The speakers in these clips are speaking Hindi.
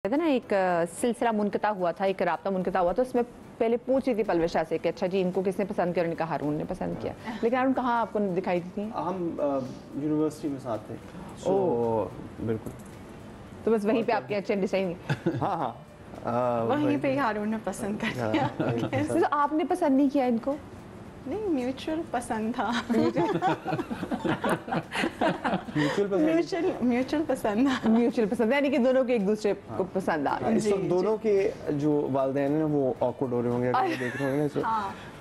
कहते ना एक सिलसिला मुनक़ता हुआ था, एक राब्ता मुनक़ता हुआ था। उसमें पहले पूछ रही थी पलविशा से कि अच्छा जी इनको किसने पसंद किया, उन्होंने कहा हारून ने पसंद किया। लेकिन हारून कहाँ आपको दिखाई दी थी? हम यूनिवर्सिटी में साथ थे। बिल्कुल। तो बस वहीं पे आपके अच्छे डिजाइन। हाँ हाँ वहीं पे हारून ने पसंद कर दिया। तो आपने पसंद नहीं किया इनको? नहीं, म्यूचुअल पसंद था। म्यूचुअल पसंद था। म्यूचुअल पसंद यानी कि दोनों के एक दूसरे को पसंद आ रहा है। इस वक्त दोनों के जो वालिदैन हैं वो ऑकवर्ड हो रहे होंगे, अगर देख रहे होंगे।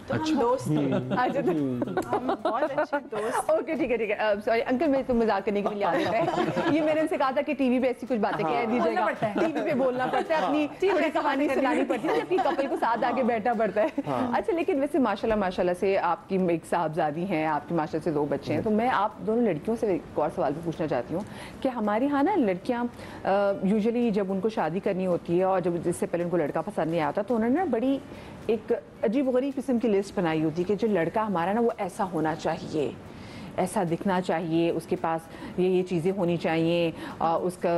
तो हम दोस्त थे। अच्छा तो हम बहुत अच्छे दोस्त। ओके ठीक है सॉरी अंकल, मैं तो मजाक करने के लिए आ रहा है। ये मैंने इनसे कहा था कि टीवी पे ऐसी कुछ बातें कह दीजिएगा, टीवी पे बोलना पड़ता है, अपनी थोड़ी कहानी सुनानी पड़ती है, जबकि कपल को साथ आके बैठना पड़ता है। अच्छा लेकिन वैसे माशाल्लाह से आपकी एक साहबजादी हैं, आपकी माशाल्लाह से 2 बच्चे हैं, तो मैं आप दोनों लड़कियों से एक और सवाल पूछना चाहती हूँ कि हमारे यहाँ ना लड़कियाँ यूजुअली जब उनको शादी करनी होती है और जब जिससे पहले उनको लड़का पसंद नहीं आता तो उन्होंने ना बड़ी एक अजीब गरीब किस्म की लिस्ट बनाई होती है कि जो लड़का हमारा ना वो ऐसा होना चाहिए, ऐसा दिखना चाहिए, उसके पास ये चीज़ें होनी चाहिए, उसका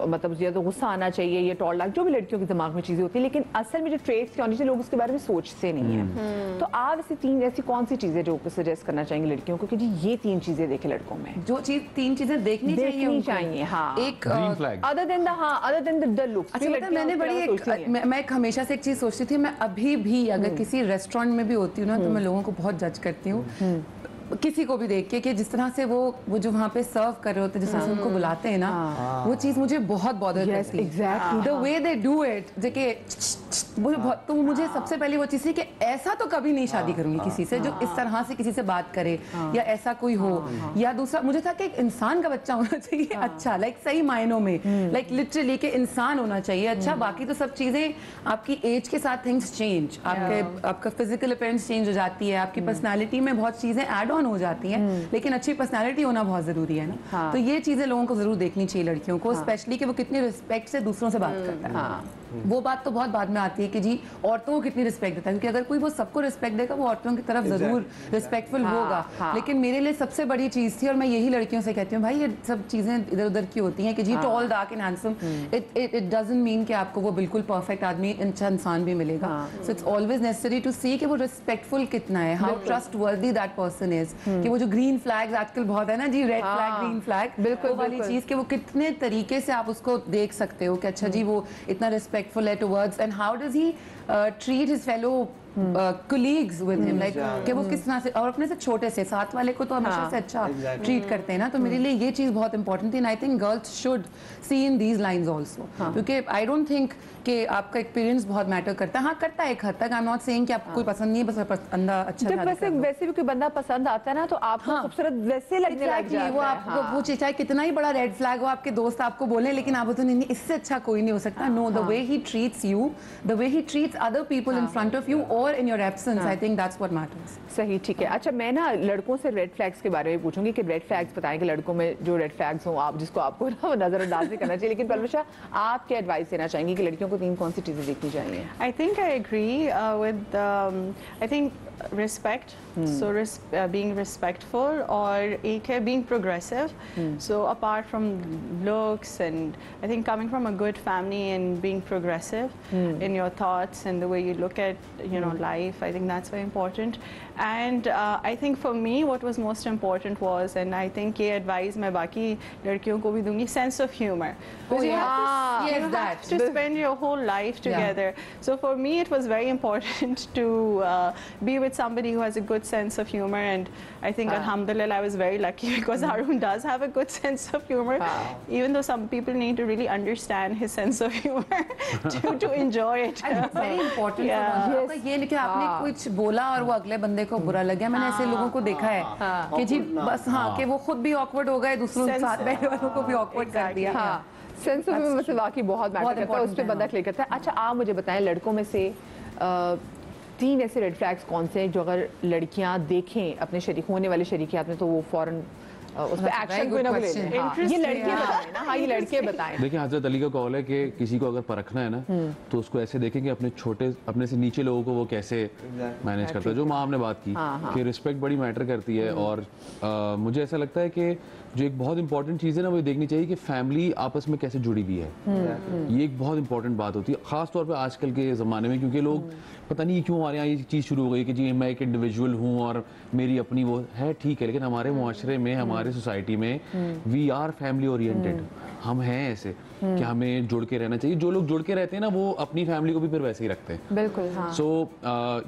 मतलब या तो गुस्सा आना चाहिए, ये टॉल लाक, जो भी लड़कियों के दिमाग में चीज़ें होती हैं, लेकिन असल में जो ट्रेट्स होनी चाहिए लोग उसके बारे में सोचते नहीं हैं। तो आप ऐसी कौन सी चीज़ें जो सजेस्ट करना चाहेंगे लड़कियों को कि जी ये 3 चीज़ें देखें लड़कों में? जो 3 चीजें देखनी चाहिए। हाँ, एक अदर देन द लुक्स। अच्छा मैंने बड़ी मैं हमेशा से एक चीज सोचती थी, मैं अभी भी अगर किसी रेस्टोरेंट में भी होती हूँ ना तो मैं लोगों को बहुत जज करती हूँ, किसी को भी देख के कि जिस तरह से वो जो वहाँ पे सर्व कर रहे होते हैं, जिस तरह से उनको बुलाते हैं ना, वो चीज़ मुझे बहुत बॉदर करती है। Exactly the way they do it, तो मुझे सबसे पहले वो चीज़ थी कि ऐसा तो कभी नहीं शादी करूंगी किसी से जो इस तरह से किसी से बात करे या ऐसा कोई हो। या दूसरा मुझे था कि एक इंसान का बच्चा होना चाहिए, अच्छा लाइक सही मायनों में, लाइक लिटरली के इंसान होना चाहिए। अच्छा बाकी तो सब चीज़ें आपकी एज के साथ थिंग्स चेंज, आपका फिजिकल अपीयरेंस चेंज हो जाती है, आपकी पर्सनैलिटी में बहुत चीज़ें एड ऑन हो जाती हैं, लेकिन अच्छी पर्सनालिटी होना बहुत जरूरी है ना। तो ये चीजें लोगों को जरूर देखनी चाहिए लड़कियों को, स्पेशली कि वो कितनी रिस्पेक्ट से दूसरों से बात करता है। वो बात तो बहुत बाद में आती है कि जी औरतों को कितनी रिस्पेक्ट देता है, क्योंकि अगर कोई वो सबको रिस्पेक्ट देगा वो औरतों की तरफ जरूर रिस्पेक्टफुल होगा। लेकिन मेरे लिए सबसे बड़ी चीज थी, और मैं यही लड़कियों से कहती हूँ भाई ये सब चीजें इधर उधर की होती हैं कि जी tall dark and handsome, it doesn't mean कि आपको वो बिल्कुल परफेक्ट आदमी अच्छा इंसान भी मिलेगा। So it's always necessary to see कि वो रिस्पेक्टफुल कितना है, how trustworthy that person is, कि वो जो ग्रीन फ्लैग्स आजकल बहुत है ना जी, रेड फ्लैग ग्रीन फ्लैग, बिल्कुल वाली चीज कि वो कितने तरीके से आप उसको देख सकते हो कि अच्छा जी वो इतना रिस्पेक्टफुल है towards, and how does he treat his fellow colleagues with him, like कि वो किस तरह से, और अपने से छोटे से साथ वाले को तो हमेशा से अच्छा ट्रीट करते हैं ना। तो मेरे लिए ये चीज़ बहुत इंपॉर्टेंट थी, and I think girls should see in these lines also, क्योंकि आई डोंट थिंक कि आपका एक्सपीरियंस बहुत मैटर करता है। हाँ करता है एक हद तक, आई एम नॉट सेइंग कि आपको कोई पसंद नहीं है, बस बंदा अच्छा जब वैसे भी कोई बंदा पसंद आता है ना तो आपको खूबसूरत वैसे लगने लग जाता है। वो आपको वो चाहे कितना ही बड़ा रेड फ्लैग हो, आपके दोस्त आपको बोले, लेकिन आप बोलते नहीं इससे अच्छा कोई नहीं हो सकता। No, the way he treats you, the way he treats other people in front of you और in your absence, I think that's what matters. सही, ठीक है। अच्छा मैं ना लड़कों से रेड फ्लैग्स के बारे में पूछूंगी कि रेड फ्लैग्स बताएं कि लड़कों में जो रेड फ्लैग्स हो आप जिसको आपको नजरअंदाज नहीं करना चाहिए, लेकिन पलविशा आप क्या एडवाइस देना चाहेंगी कि लड़कियों को 3 कौन सी चीजें देखनी चाहिए? I think I agree with I think respect, so being respectful, or एक है being progressive, so apart from looks, and I think coming from a good family and being progressive in your thoughts and the way you look at life, I think that's very important. And I think for me what was most important was, and I think ये advice मैं बाकी लड़कियों को भी दूंगी, sense of humor, because you have to spend your whole life together. So for me it was very important to be with somebody who has a good sense of humor, and I think alhamdulillah I was very lucky because Haroon does have a good sense of humor, even though some people need to really understand his sense of humor to enjoy it. It's very important. ये नहीं कि आपने कुछ बोला और वो अगले बंदे को बुरा लग गया। मैंने ऐसे लोगों को देखा है कि जी बस कि वो खुद भी ऑकवर्ड हो गए, दूसरों के साथ बैठे वालों को भी ऑकवर्ड कर दिया। सेंस ऑफ ह्यूमर से वाकई बहुत मैटर करता है, उस पे बंदा क्लिक करता है। अच्छा आप मुझे बताएं लड़कों में से 3 ऐसे रेड फ्लैग्स कौन से हैं जो अगर लड़कियां देखें अपने शरीक होने वाले शरीकियात में तो वो फौरन उस पे एक्शन कोई ना कोई ले ले। हाँ, ये लड़के बताएं ना, हाँ ये लड़के बताएं। देखिए हजरत अली का कौल है कि किसी को अगर परखना है ना तो उसको ऐसे देखें कि अपने से नीचे लोगों को वो कैसे मैनेज करता है, जो माँ आपने बात की कि रिस्पेक्ट बड़ी मैटर करती है। और मुझे ऐसा लगता है कि जो एक बहुत इंपॉर्टेंट चीज़ है ना वो देखनी चाहिए कि फैमिली आपस में कैसे जुड़ी हुई है। ये एक बहुत इंपॉर्टेंट बात होती है खास तौर पे आजकल के ज़माने में, क्योंकि लोग पता नहीं क्यों हमारे यहाँ ये चीज़ शुरू हो गई कि जी मैं एक इंडिविजुअल हूँ और मेरी अपनी वो है, ठीक है, लेकिन हमारे मुआशरे में, हमारे सोसाइटी में वी आर फैमिली ओरिएंटेड, हम हैं ऐसे कि हमें जुड़ के रहना चाहिए। जो लोग जुड़ के रहते हैं ना वो अपनी फैमिली को भी फिर वैसे ही रखते हैं। बिल्कुल। हाँ। सो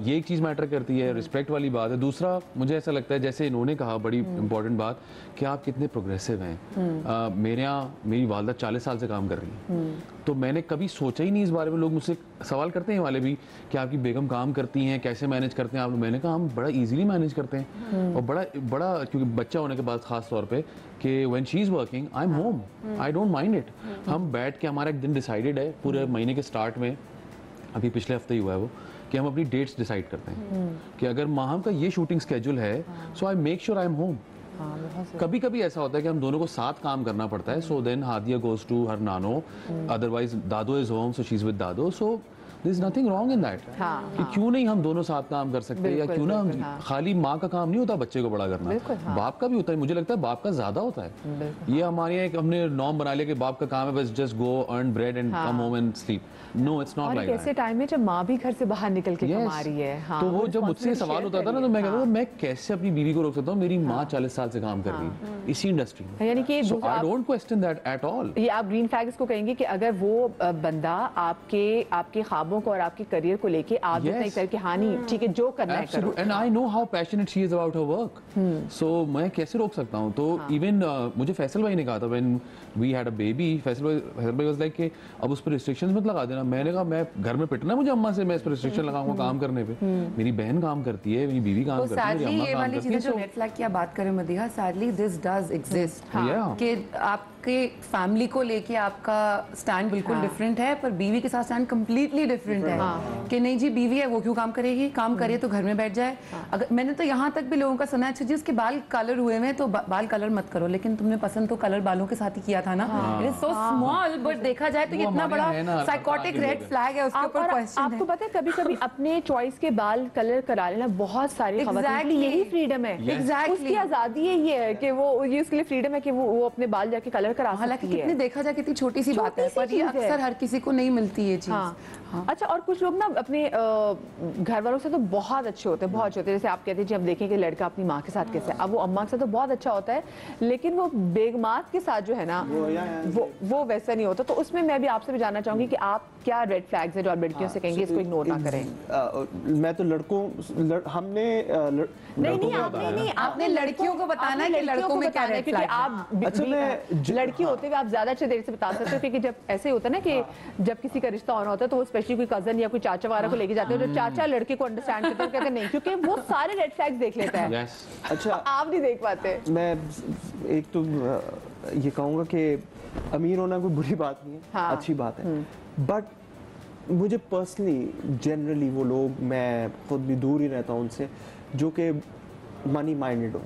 ये एक चीज़ मैटर करती है, रिस्पेक्ट वाली बात है। दूसरा मुझे ऐसा लगता है जैसे इन्होंने कहा बड़ी इंपॉर्टेंट बात कि आप कितने प्रोग्रेसिव हैं। मेरे यहाँ मेरी वालदा 40 साल से काम कर रही है, तो मैंने कभी सोचा ही नहीं इस बारे में। लोग मुझसे सवाल करते हैं वाले भी कि आपकी बेगम काम करती हैं, कैसे मैनेज करते हैं आप लोग। मैंने कहा हम बड़ा इजीली मैनेज करते हैं और बड़ा क्योंकि बच्चा होने के बाद खास तौर पे कि when she is working I am home, I don't mind it. हम बैठ के, हमारा एक दिन डिसाइडेड है पूरे महीने के स्टार्ट में, अभी पिछले हफ्ते ही हुआ है वो, कि हम अपनी डेट्स डिसाइड करते हैं कि अगर माहम का ये शूटिंग स्केड्यूल है so I make sure I am home. कभी कभी ऐसा होता है कि हम दोनों को साथ काम करना पड़ता है, so then Hadiya goes to her nano, otherwise dado is home so she is with dado, so There is nothing wrong in that. कि क्यों नहीं हम दोनों साथ काम कर सकते हैं, या क्यों ना हम खाली माँ का काम नहीं होता बच्चे को बड़ा करना, बाप का भी होता है। मुझे लगता है बाप का ज्यादा होता है। ये हमारे यहाँ एक हमने नॉर्म बना लिया कि बाप का काम है बस just go earn bread and come home and sleep. No, it's not like that. ऐसे टाइम में जब माँ भी घर से बाहर निकल के कमा रही है, हाँ, तो वो जब मुझसे सवाल होता था ना तो मैं कहता था मैं कैसे अपनी बीवी को रोक सकता हूँ, मेरी माँ 40 साल से काम कर रही है इसी इंडस्ट्री में, यानी कि I don't question that at all. ये आप ग्रीन फ्लैग्स को कहेंगे कि अगर वो बंदा आपके ख्वाबों को और आपके करियर को लेके आप जितना एक तरह की हानि, ठीक है, जो करना है करो। And I know how passionate she is about her work, so मैं कैसे रोक सकता हूँ। तो इवन मुझे फैसल भाई ने कहा था when we had a baby, Faisal भाई वाज लाइक कि अब उस पर रिस्ट्रिक्शंस मत लगा देना। मैंने कहा मैं घर में पिटना मुझे अम्मा से, मैं इस पर रिस्ट्रिक्शन लगाऊंगा काम करने पे। मेरी बहन काम करती है, मेरी बीवी काम करती है, मेरी अम्मा काम करती है। जो रेड फ्लैग की आप बात करें Madiha, sadly this does exist कि आपके फैमिली को लेके आपका स्टैंड बिल्कुल डिफरेंट है, पर बीवी के साथ स्टैंड कंप्लीटली डिफरेंट है कि नहीं जी बीवी है वो क्यों काम करेगी, काम करे तो घर में बैठ जाए। अगर मैंने तो यहाँ तक भी लोगों का सुना है, अच्छा जी उसके बाल कलर हुए हैं तो बाल कलर मत करो, लेकिन तुमने पसंद तो कलर बालों के साथ ही किया था ना। It is so small, but देखा जाए तो ये इतना बड़ा साइकोटिक रेड फ्लैग है, उसके ऊपर क्वेश्चन है। आपको पता है कभी-कभी अपने चॉइस के बाल कलर करा लेना बहुत सारी खवातीन की यही फ्रीडम है, उसकी आजादी है, ये है कि वो ये उसके लिए फ्रीडम है कि वो अपने बाल जाके कलर करा सकती है। कितनी देखा जाए कितनी छोटी सी बात है, पर ये अक्सर हर किसी को नहीं मिलती ये चीज। अच्छा, और कुछ लोग ना अपने घर वालों से तो बहुत अच्छे होते हैं, बहुत अच्छे होते हैं। जैसे आप कहते हैं जी हम देखें कि लड़का अपनी माँ के साथ कैसे, अब वो अम्मा के साथ तो बहुत अच्छा होता है, लेकिन वो बेगमात के साथ जो है ना वो वैसा नहीं होता। तो उसमें मैं भी आपसे भी जानना चाहूंगी कि आप क्या रेड फ्लैग्स है जो आप लड़कियों से कहेंगे इसको इग्नोर ना करें। मैं तो हमने नहीं, आपने लड़कियों को बताना है कि लड़कों में क्या रेड फ्लैग है। आप लड़की होते हुए आप ज्यादा अच्छे देर से बता सकते हो, क्योंकि जब ऐसे होता है ना कि जब किसी का रिश्ता होना होता है तो वो स्पेशली कोई कजन या कोई चाचा वगैरह को लेके जाते हैं, जो चाचा लड़के को अंडरस्टैंड करते हैं, कहते नहीं, क्योंकि वो सारे रेड फ्लैग्स देख लेता है। अच्छा, आप नहीं देख पाते। मैं एक तो ये कहूँगा कि अमीर होना कोई बुरी बात नहीं है, अच्छी बात है, बट मुझे पर्सनली जनरली वो लोग, मैं खुद भी दूर ही रहता हूँ उनसे जो कि मनी माइंडेड हो।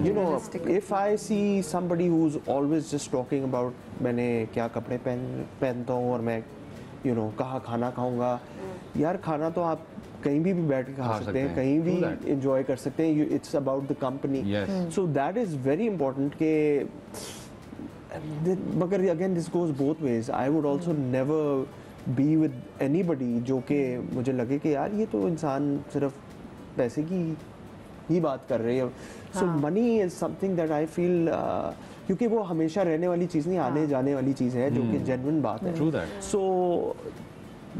You know, if I see somebody who's always just talking about मैंने क्या कपड़े पहनता हूँ और मैं कहाँ खाना खाऊंगा, यार खाना तो आप कहीं भी बैठ के खा सकते हैं, कहीं भी enjoy कर सकते हैं, it's about the company. So that is very important कि मगर again this goes both ways. I would also never be with anybody जो कि मुझे लगे कि यार ये तो इंसान सिर्फ पैसे की ही बात कर रही है। So money is something that I feel, क्योंकि वो हमेशा रहने वाली चीज़ नहीं, आने जाने वाली चीज़ है, जो कि जेन्युइन बात है। सो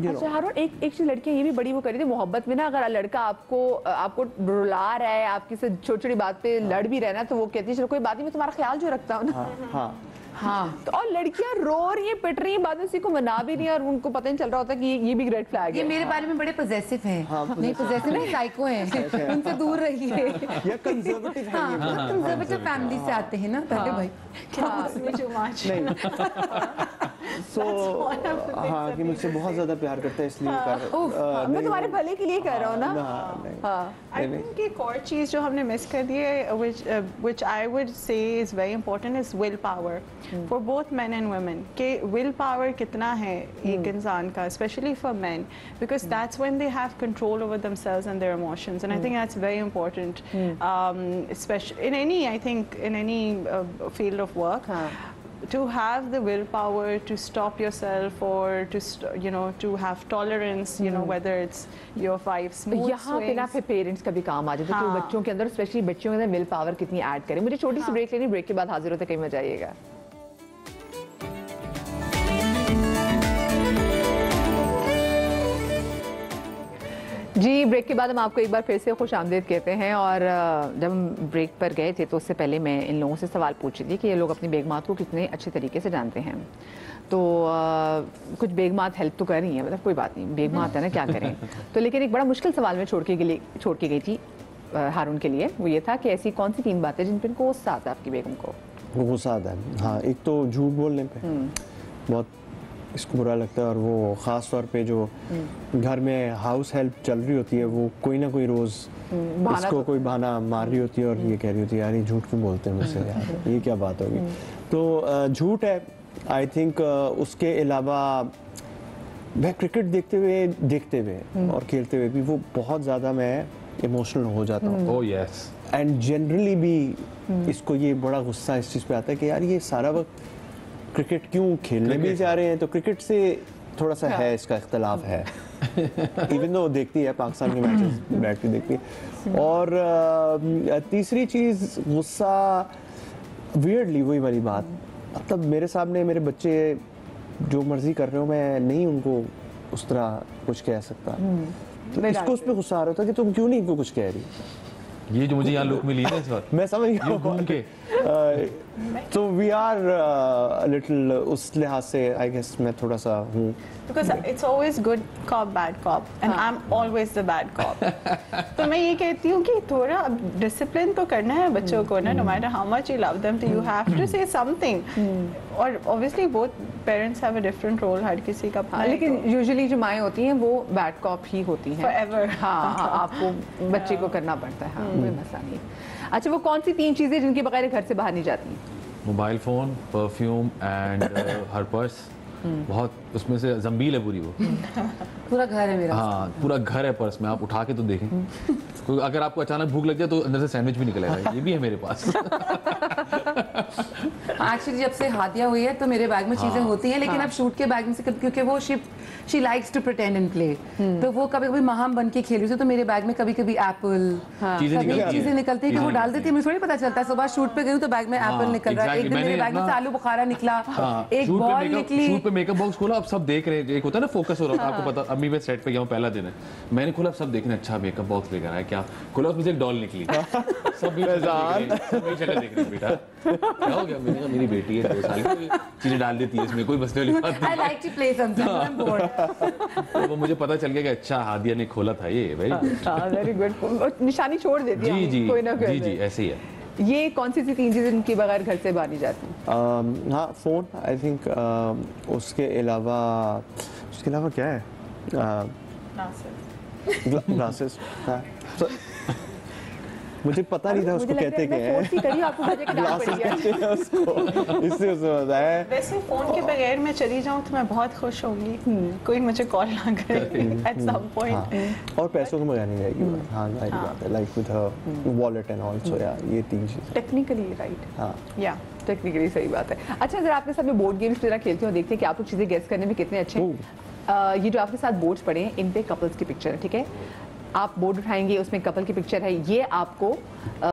अच्छा हारून, एक चीज लड़कियां ये भी बड़ी वो करी थी मोहब्बत में ना, अगर लड़का आपको रुला रहा है, आपकी से छोटी छोटी बात पे लड़ भी रहना, तो वो कहती है चलो कोई बात नहीं, मैं तुम्हारा ख्याल जो रखता हूँ ना। हाँ। तो और लड़कियां रो रही हैं, पिट रही हैं, बाद में किसी को मना भी नहीं है और उनको पता नहीं चल रहा होता कि ये भी रेड फ्लैग ये है। मेरे बारे में बड़े पॉजेसिव हैं। नहीं पॉजेसिव नहीं, साइको हैं, उनसे दूर रहिए। या कंजर्वेटिव है ये। हाँ, कंजर्वेटिव फैमिली से आते हैं ना पहले भाई। सो हाँ कि मुझसे बहुत ज्यादा प्यार करता है इसलिए मैं तुम्हारे भले के लिए कर रहा हूँ ना। हाँ I think एक और चीज़ जो हमने मिस कर दी है, which I would say is very important, is will power for both men and women. कि will power कितना है एक इंसान का, especially for men, because that's when they have control over themselves and their emotions, and I think that's very important, especially in any, I think in any field of work. To have the willpower to stop yourself or to to have tolerance, whether it's your 5 smooth यहाँ पे ना फिर पेरेंट्स का भी काम आ जाता है कि बच्चों के अंदर, स्पेशली बच्चों के अंदर विल पावर कितनी ऐड करें। मुझे छोटी सी ब्रेक लेनी, ब्रेक के बाद हाजिर होते, कहीं मत जाइएगा। जी ब्रेक के बाद हम आपको एक बार फिर से खुश आमदीद कहते हैं। और जब हम ब्रेक पर गए थे तो उससे पहले मैं इन लोगों से सवाल पूछ रही थी कि ये लोग अपनी बेगमात को कितने अच्छे तरीके से जानते हैं। तो कुछ बेगमात हेल्प तो कर रही हैं, मतलब कोई बात नहीं, बेगमात है ना, क्या करें। तो लेकिन एक बड़ा मुश्किल सवाल मैं छोड़ के गई थी हारून के लिए, वो ये था कि ऐसी कौन सी 3 बातें जिन पर इनको गुस्सा आता है आपकी बेगम को? गुस्सा आता है, हाँ। एक तो झूठ बोलने पे बहुत इसको बुरा लगता है, और वो ख़ास तौर पे जो घर में हाउस हेल्प चल रही होती है, वो कोई ना कोई रोज़ इसको कोई बहाना मार रही होती है और ये कह रही होती है यार ये झूठ क्यों बोलते हैं मुझसे, यार ये क्या बात होगी। तो झूठ है आई थिंक। उसके अलावा मैं क्रिकेट देखते हुए और खेलते हुए भी वो बहुत ज़्यादा मैं इमोशनल हो जाता हूँ। Oh yes. एंड जनरली भी इसको ये बड़ा गुस्सा इस चीज़ पे आता है कि यार ये सारा वक्त क्रिकेट क्यों खेलने भी जा रहे हैं। तो क्रिकेट से थोड़ा सा है इसका इख्तलाफ है। इवन दो देखती है पाकिस्तान के मैचेस बैठ के देखती है। और तीसरी चीज़ गुस्सा वियर्डली वही वाली बात, मतलब मेरे सामने मेरे बच्चे जो मर्जी कर रहे हो मैं नहीं उनको उस तरह कुछ कह सकता। तो इसको उस पर गुस्सा आ रहा था कि तुम क्यों नहीं इनको कुछ कह रही। ये जो मुझे यहाँ लुक मिली है इस बार मैं समझ गया घूम के। तो वी आर लिटिल उस लिहाज से आई गेस मैं थोड़ा सा हूँ। Because it's always good cop, bad cop, and I'm always the bad cop. तो मैं ये कहती हूँ कि थोड़ा डिसिप्लिन तो करना है बच्चों को ना, no matter how much you love them, तो you have to say something. और obviously both parents have a different role, हर किसी का अपना। लेकिन यूजुअली जो माएँ होती हैं वो बैड कॉप ही होती हैं Forever. हाँ, आपको बच्चे को करना पड़ता है। हाँ, कोई मसला नहीं। अच्छा, वो कौन सी 3 चीजें जिनके बगैर घर से बाहर नहीं जाती? Mobile phone, perfume and her purse. बहुत उसमें से जंबील है पूरी वो। पूरा घर है मेरा। हाँ पूरा घर है पर्स में, आप उठा के तो देखें। अगर आपको अचानक भूख लग जाए तो अंदर से सैंडविच भी निकलेगा, ये भी है मेरे पास। एक्चुअली जब से हादिया हुई है तो मेरे बैग में चीजें होती हैं, लेकिन अब शूट के बैग में से क्योंकि वो she likes to pretend and play, तो वो कभी कभी महाम बन के खेल रही थी, तो मेरे बैग में कभी कभी एप्पल चीजें निकलती है कि वो डाल देती है, मुझे थोड़ी पता चलता है। सुबह शूट पे गई तो बैग में एप्पल निकल रहा है, एक दिन मेरे बैग में से आलू बुखारा निकला, एक बॉल निकली। शूट पे मेकअप बॉक्स खोला, अब सब देख रहे हैं, एक होता है ना फोकस हो रहा है, आपको पता। अभी मैं सेट पे गया हूँ, पहला दिन है, मैंने खोला, सब देखने अच्छा मेकअप बॉक्स लेकर आया, क्या खोला उसमें से एक डॉल निकली। सब शक्ल देख रहे बेटा क्या हो गया। मैंने कहा मेरी बेटी है 2 साल की, चीजें डाल देती है इसमें, कोई मसले वाली बात नहीं। I like to play sometimes, I'm bored. तो वो मुझे पता चल गया कि अच्छा हादिया ने खोला था ये। Very good. निशानी छोड़ देती है जी कोई ना कोई। जी ऐसे ही है। ये कौन सी 3 चीजें जिनके बगैर घर से बाहर नहीं जाती? हाँ फ़ोन आई थिंक। उसके अलावा क्या है? ग्लासेस। हाँ मुझे पता नहीं था उसको कहते क्या है। ग्लासेस कहते हैं उसको, इससे उसे बताया। वैसे फोन के बगैर मैं चली जाऊँ तो मैं बहुत खुश होंगी, कोई मुझे कॉल ना करे at some point। और पैसों को बगैर नहीं जाएगी। हाँ जाहिर बात है, like with her wallet and also, या ये 3 चीज़ें टेक्निकली राइट। हाँ या टेक्निकली सही बात है। अच्छा, अगर आपके साथ में बोर्ड गेम्स वगैरह खेलते हो, देखते हैं कि आप लोग चीजें गेस करने में कितने अच्छे हैं। ये जो आपके साथ बोर्ड्स पड़े हैं, इन पे कपल्स की पिक्चर है, ठीक है? आप बोर्ड उठाएंगे, उसमें कपल की पिक्चर है, ये आपको